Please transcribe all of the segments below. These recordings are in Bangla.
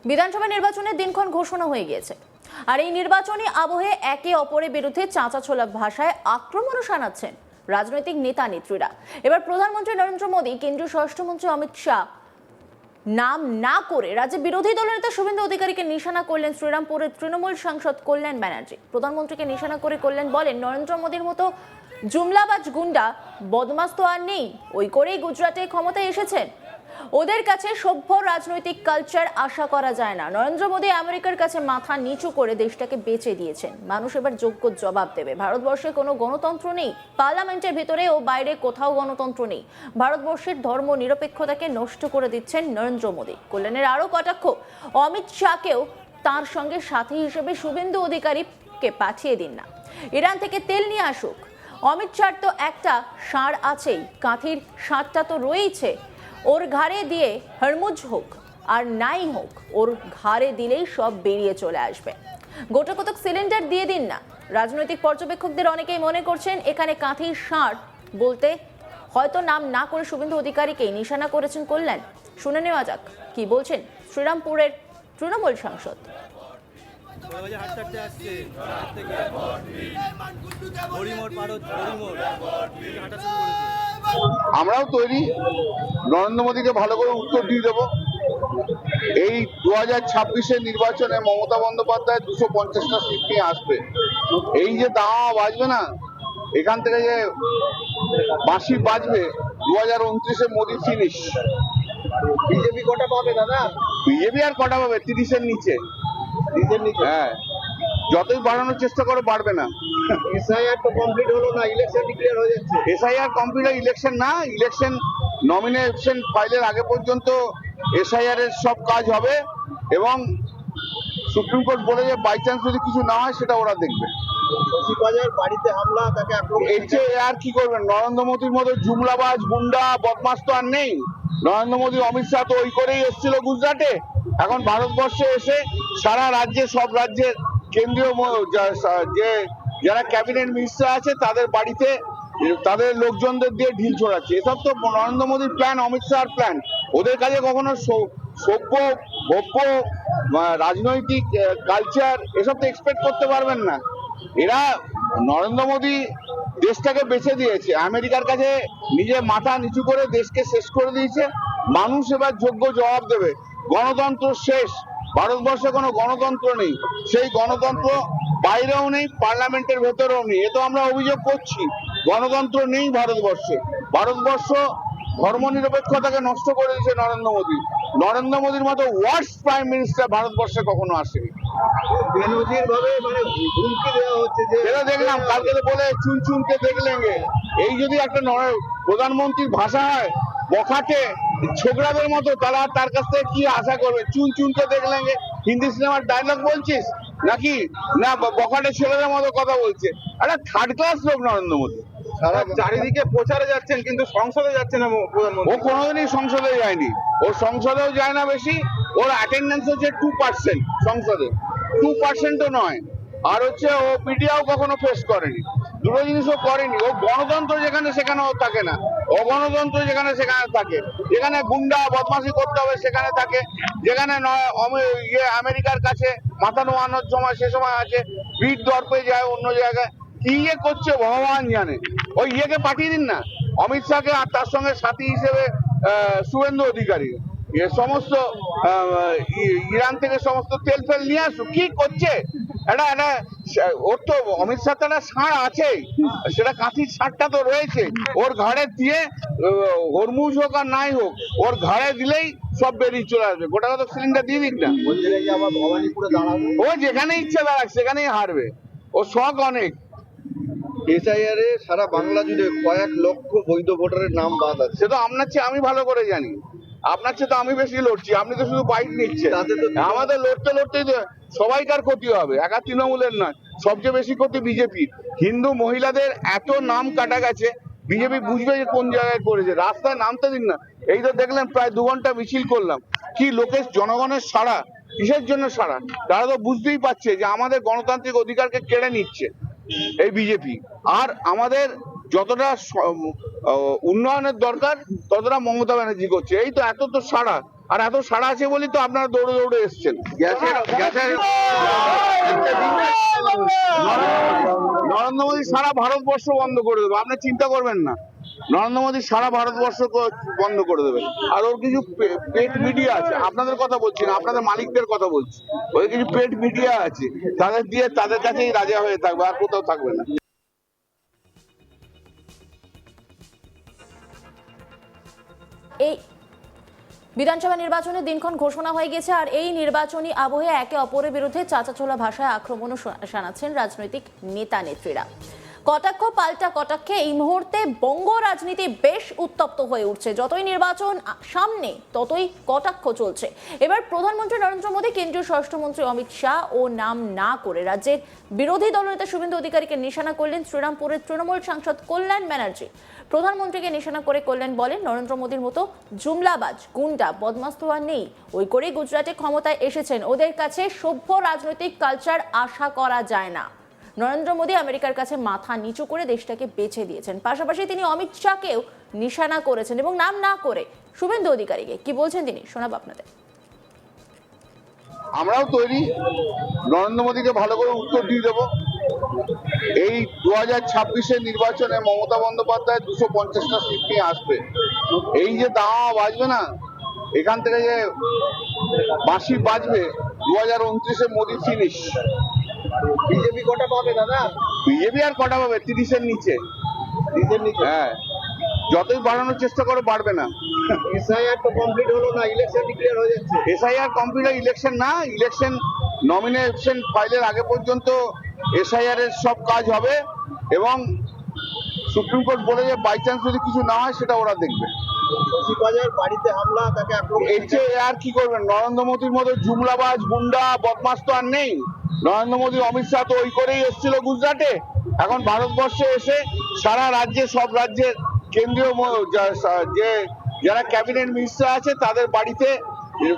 বিধানসভা নির্বাচনের দিনক্ষণ ঘোষণা হয়ে গিয়েছে, আর এই নির্বাচনী আবহে একে অপরের বিরুদ্ধে চাঁচাছোলা ভাষায় আক্রমণও শানাচ্ছেন রাজনৈতিক নেতা নেত্রীরা। এবার প্রধানমন্ত্রী নরেন্দ্র মোদী, কেন্দ্রীয় স্বরাষ্ট্রমন্ত্রী অমিত শাহ নাম না করে রাজ্যে বিরোধী দলনেতা শুভেন্দু অধিকারীকে নিশানা করলেন শ্রীরামপুরের তৃণমূল সাংসদ কল্যাণ ব্যানার্জি। প্রধানমন্ত্রীকে নিশানা করে কল্যাণ বলেন, নরেন্দ্র মোদীর মতো জুমলাবাজ গুন্ডা বদমাস তো আর নেই, ওই করেই গুজরাটে ক্ষমতায় এসেছেন। ওদের কাছে সভ্য রাজনৈতিক কালচার আশা করা যায় না। নরেন্দ্র মোদী আমেরিকার কাছে মাথা নিচু করে দেশটাকে বেচে দিয়েছেন, মানুষ এবার যোগ্য জবাব দেবে। ভারতবর্ষে কোনো গণতন্ত্র নেই, পার্লামেন্টের ভেতরে ও বাইরে কোথাও গণতন্ত্র নেই। ভারতবর্ষের ধর্ম নিরপেক্ষতাকে নষ্ট করে দিচ্ছেন নরেন্দ্র মোদী। কল্যাণের আরও কটাক্ষ, অমিত শাহকেও তার সঙ্গে সাথী হিসেবে শুভেন্দু অধিকারীকে পাঠিয়ে দিন না, ইরান থেকে তেল নিয়ে আসুক। অমিত শাহর তো একটা ষাঁড় আছেই, কাঁথির ষাঁড়টা তো রয়েইছে। ওর ঘাড়ে দিয়ে হরমুজ হোক আর নাই হোক, ওর ঘাড়ে দিলেই সব বেরিয়ে চলে আসবে। গোটা কতক সিলিন্ডার দিয়ে দিন না। রাজনৈতিক পর্যবেক্ষকদের অনেকেই মনে করছেন এখানে কাঁথির ষাঁড় বলতে হয়তো নাম না করে শুভেন্দু অধিকারীকেই নিশানা করেছেন কল্যাণ। শুনে নেওয়া যাক কি বলছেন শ্রীরামপুরের তৃণমূল সাংসদ। আমরাও তৈরি, নরেন্দ্র মোদীকে ভালো করে উত্তর দিয়ে দেবো। এই 2026-এর নির্বাচনে মমতা বন্দ্যোপাধ্যায় 250টা সিট নিয়ে আসবে। এই যে দাওয়া বাজবে না, এখান থেকে যে বাঁশি বাজবে, 2029-এ মোদী ফিনিশ। বিজেপি কটা পাবে দাদা? বিজেপি আর কটা পাবে? 30-এর নিচে। হ্যাঁ, যতই বাড়ানোর চেষ্টা করো বাড়বে না। এসআইআর তো কমপ্লিট হলো না, ইলেকশন ডিক্লেয়ার হয়ে যাচ্ছে। এসআইআর কমপ্লিট, ইলেকশন না, ইলেকশন নমিনেশন ফাইলের আগে পর্যন্ত এসআইআর এর সব কাজ হবে, এবং সুপ্রিম কোর্ট বলে যে বাই চান্স যদি কিছু না হয় সেটা ওরা দেখবে। শশীবাজার বাড়িতে হামলা, তাকে আক্রমণ, এর চেয়ে আর কি করবেন? নরেন্দ্র মোদীর মতো জুমলাবাজ গুন্ডা বদমাস তো আর নেই। নরেন্দ্র মোদী, অমিত শাহ তো ওই করেই এসেছিল গুজরাটে। এখন ভারতবর্ষে এসে সারা রাজ্যে, সব রাজ্যের কেন্দ্রীয় যে যারা ক্যাবিনেট মিনিস্টার আছে তাদের বাড়িতে তাদের লোকজনদের দিয়ে ঢিল ছোড়াচ্ছে। এসব তো নরেন্দ্র মোদীর প্ল্যান, অমিত শাহর প্ল্যান। ওদের কাছে কখনো সভ্য ভব্য রাজনৈতিক কালচার এসব তো এক্সপেক্ট করতে পারবেন না। এরা, নরেন্দ্র মোদী দেশটাকে বেছে দিয়েছে, আমেরিকার কাছে নিজে মাথা নিচু করে দেশকে শেষ করে দিয়েছে। মানুষ এবার যোগ্য জবাব দেবে। গণতন্ত্র শেষ, ভারতবর্ষে কোনো গণতন্ত্র নেই। সেই গণতন্ত্র বাইরেও নেই, পার্লামেন্টের ভেতরেও নেই। এ তো আমরা অভিযোগ করছি, গণতন্ত্র নেই ভারতবর্ষে। ভারতবর্ষ ধর্ম নিরপেক্ষতাকে নষ্ট করে দিয়েছে নরেন্দ্র মোদী। নরেন্দ্র মোদীর মতো ওয়ার্স্ট প্রাইম মিনিস্টার ভারতবর্ষে কখনো আসেনি। বেনজির ভাবে মানে হুমকি দেওয়া হচ্ছে যে, যেটা দেখলাম কালকে তো বলে চুন চুনকে দেখলেঙ্গে। এই যদি একটা প্রধানমন্ত্রীর ভাষা হয় বখাটে ছোকরাদের মতো, তারা তার কাছ থেকে কি আশা করবে? চুন চুনকে দেখলেঙ্গে হিন্দি সিনেমার ডায়লগ বলছিস নাকি? না বখাটে ছেলেদের মতো কথা বলছে। একটা থার্ড ক্লাস লোক নরেন্দ্র মোদী। সারা চারিদিকে প্রচারে যাচ্ছেন কিন্তু সংসদে যাচ্ছে না ও প্রধানমন্ত্রী। কোনোদিনই সংসদে যায়নি, ও সংসদেও যায় না বেশি। ওর অ্যাটেন্ডেন্স হচ্ছে 2%, সংসদে 2%ও নয়। আর হচ্ছে ও মিডিয়াও কখনো ফেস করেনি, দুটো জিনিসও করেনি। ও গণতন্ত্র যেখানে সেখানে ও থাকে না, অগণতন্ত্র যেখানে সেখানে থাকে। যেখানে গুন্ডা বদমাশি করতে হবে সেখানে থাকে, যেখানে আমেরিকার কাছে মাথা নোয়ানোর সময় সে সময় আছে, ভিড় দর্পে যায় অন্য জায়গায়। কি করছে ভগবান জানে। ওই ইয়েকে পাঠিয়ে দিন না, অমিত শাহকে, আর তার সঙ্গে সাথী হিসেবে শুভেন্দু অধিকারী। এ সমস্ত ইরান থেকে সমস্ত তেল ফেল নিয়ে আসুক। কি করছে এটা? ওর তো অমিত শাহ একটা ষাঁড় আছেই, সেটা কাঁথির ষাঁড়টা তো রয়েছে। ওর ঘাড়ে দিয়ে হরমুজ হোক আর নাই হোক, ওর ঘাড়ে দিলেই সব বেরিয়ে চলে আসবে। গোটা কত সিলিন্ডার দিয়ে দিক না, আবার ভবানীপুরে দাঁড়াবো। ও যেখানে ইচ্ছে দাঁড়াক সেখানেই হারবে। ও শখ অনেক। এসআইআর এ সারা বাংলা জুড়ে কয়েক লক্ষ বৈধ ভোটারের নাম বাদ আছে। সে তো আপনার চেয়ে আমি ভালো করে জানি, আপনার চেয়ে তো আমি বেশি লড়ছি। আপনি তো শুধু বাইক নিচ্ছেন। আমাদের লড়তে লড়তেই সবাইকার ক্ষতি হবে, একা তৃণমূলের নয়। সবচেয়ে বেশি ক্ষতি বিজেপির। হিন্দু মহিলাদের এত নাম কাটা গেছে, বিজেপি বুঝবে যে কোন জায়গায় করেছে। রাস্তায় নামতে দিন না। এই তো দেখলেন প্রায় 2 ঘন্টা মিছিল করলাম। কি লোকের, জনগণের সাড়া, কিসের জন্য সাড়া? তারা তো বুঝতেই পারছে যে আমাদের গণতান্ত্রিক অধিকারকে কেড়ে নিচ্ছে এই বিজেপি। আর আমাদের যতটা উন্নয়নের দরকার ততটা মমতা ব্যানার্জি করছে। এই তো এত তো সাড়া। আর এত সাড়া আছে বলি তো আপনারা দৌড়ে দৌড়ে এসছেন। নরেন্দ্র মোদী সারা ভারতবর্ষ বন্ধ করে দেবে, আপনি চিন্তা করবেন না। নরেন্দ্র মোদী সারা ভারতবর্ষ বন্ধ করে দেবে। আর ওর কিছু পেট মিডিয়া আছে, আপনাদের কথা বলছি না, আপনাদের মালিকদের কথা বলছি। ওই কিছু পেট মিডিয়া আছে, তাদের দিয়ে তাদের কাছেই রাজা হয়ে থাকবে, আর কোথাও থাকবে না। এই বিধানসভা নির্বাচনের দিনক্ষণ ঘোষণা হয়ে গেছে, আর এই নির্বাচনী আবহে একে অপরের বিরুদ্ধে চাঁচাছোলা ভাষায় আক্রমণও শানাচ্ছেন রাজনৈতিক নেতা নেত্রীরা। কটাক্ষ পাল্টা কটাক্ষে এই মুহূর্তে বঙ্গ রাজনীতি বেশ উত্তপ্ত হয়ে উঠছে। যতই নির্বাচন সামনে ততই কটাক্ষ চলছে। এবার প্রধানমন্ত্রী নরেন্দ্র মোদী, কেন্দ্রীয় স্বরাষ্ট্রমন্ত্রী অমিত শাহ ও নাম না করে রাজ্যের বিরোধী দলনেতা শুভেন্দু অধিকারীকে নিশানা করলেন শ্রীরামপুরের তৃণমূল সাংসদ কল্যাণ ব্যানার্জি। প্রধানমন্ত্রীকে নিশানা করে কল্যাণ বলেন, নরেন্দ্র মোদীর মতো জুমলাবাজ, গুন্ডা, বদমাস্ত আর নেই। ওই করেই গুজরাটে ক্ষমতায় এসেছেন। ওদের কাছে সভ্য রাজনৈতিক কালচার আশা করা যায় না। নরেন্দ্র মোদী আমেরিকার কাছে মাথা নিচু করে দেশটাকে বেছে দিয়েছেন। পাশাপাশি তিনি অমিত শাহকেও নিশানা করেছেন এবং নাম না করে শুভেন্দু অধিকারীকে। কি বলছেন তিনি, শোনাবো আপনাদের। আমরাও তৈরি, নরেন্দ্র মোদীকে ভালো করে উত্তর দিয়ে দেবো। এই 2026-এর নির্বাচনে মমতা বন্দ্যোপাধ্যায় 250টা সিট নিয়ে আসবে। এই যে দাওয়া বাজবে না, এখান থেকে যে বাঁশি বাজবে, 2029-এ মোদী ফিনিশ। বিজেপি কটা পাবে দাদা? বিজেপি আর কটা পাবে? 30-এর নিচে। হ্যাঁ, যতই বাড়ানোর চেষ্টা করো বাড়বে না। এসআইআর তো কমপ্লিট হলো না, ইলেকশন ডিক্লেয়ার হয়ে যাচ্ছে। এসআইআর কমপ্লিট, ইলেকশন না, ইলেকশন নমিনেশন ফাইলের আগে পর্যন্ত এসআইআর এর সব কাজ হবে এবং সুপ্রিম কোর্ট বলে যে বাই চান্স যদি কিছু না হয় সেটা ওরা দেখবে। শশীবাজার বাড়িতে হামলা, তাকে আক্রমণ। এর চেয়ে আর কি করবেন? নরেন্দ্র মোদীর মতো জুমলাবাজ, গুন্ডা, বদমাস তো আর নেই। নরেন্দ্র মোদী, অমিত শাহ তো ওই করেই এসেছিল গুজরাটে। এখন ভারতবর্ষে এসে সারা রাজ্যে, সব রাজ্যের কেন্দ্রীয় যে যারা ক্যাবিনেট মিনিস্টার আছে তাদের বাড়িতে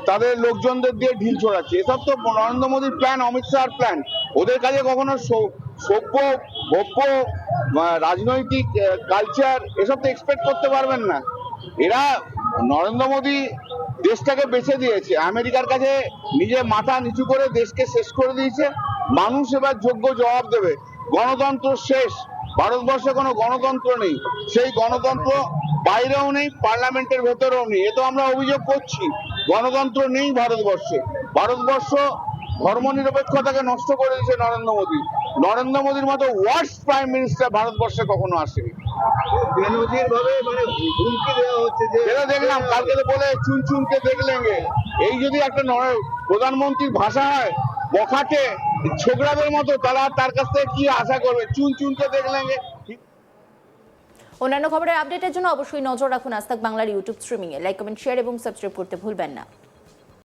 তাদের লোকজনদের দিয়ে ঢিল ছোড়াচ্ছে। এসব তো নরেন্দ্র মোদীর প্ল্যান, অমিত শাহর প্ল্যান। ওদের কাছে কখনো সভ্য, ভব্য রাজনৈতিক কালচার এসব তো এক্সপেক্ট করতে পারবেন না। এরা, নরেন্দ্র মোদী দেশটাকে বেছে দিয়েছে, আমেরিকার কাছে নিজে মাথা নিচু করে দেশকে শেষ করে দিয়েছে। মানুষ এবার যোগ্য জবাব দেবে। গণতন্ত্র শেষ, ভারতবর্ষে কোনো গণতন্ত্র নেই। সেই গণতন্ত্র বাইরেও নেই, পার্লামেন্টের ভেতরেও নেই। এ তো আমরা অভিযোগ করছি, গণতন্ত্র নেই ভারতবর্ষে। ভারতবর্ষ ধর্মনিরপেক্ষতাকে নষ্ট করে দিয়েছে নরেন্দ্র মোদী। নরেন্দ্র মোদীর মতো ওয়ার্স্ট প্রাইম মিনিস্টার ভারতবর্ষে কখনো আসেনি। বেনজির ভাবে মানে হুমকি দেওয়া হচ্ছে যে, যেটা দেখলাম কালকে তো বলে চুন চুনকে দেখলেঙ্গে। এই যদি একটা প্রধানমন্ত্রীর ভাষা হয় বখাটে ছোকরাদের মতো, তারা তার কাছ থেকে কি আশা করবে? চুন চুনকে দেখলেঙ্গে। অন্যান্য খবরের আপডেটের জন্য অবশ্যই নজর রাখুন আজ তাক বাংলার ইউটিউব স্ট্রিমিংয়ে। লাইক, কমেন্ট, শেয়ার এবং সাবস্ক্রাইব করতে ভুলবেন না।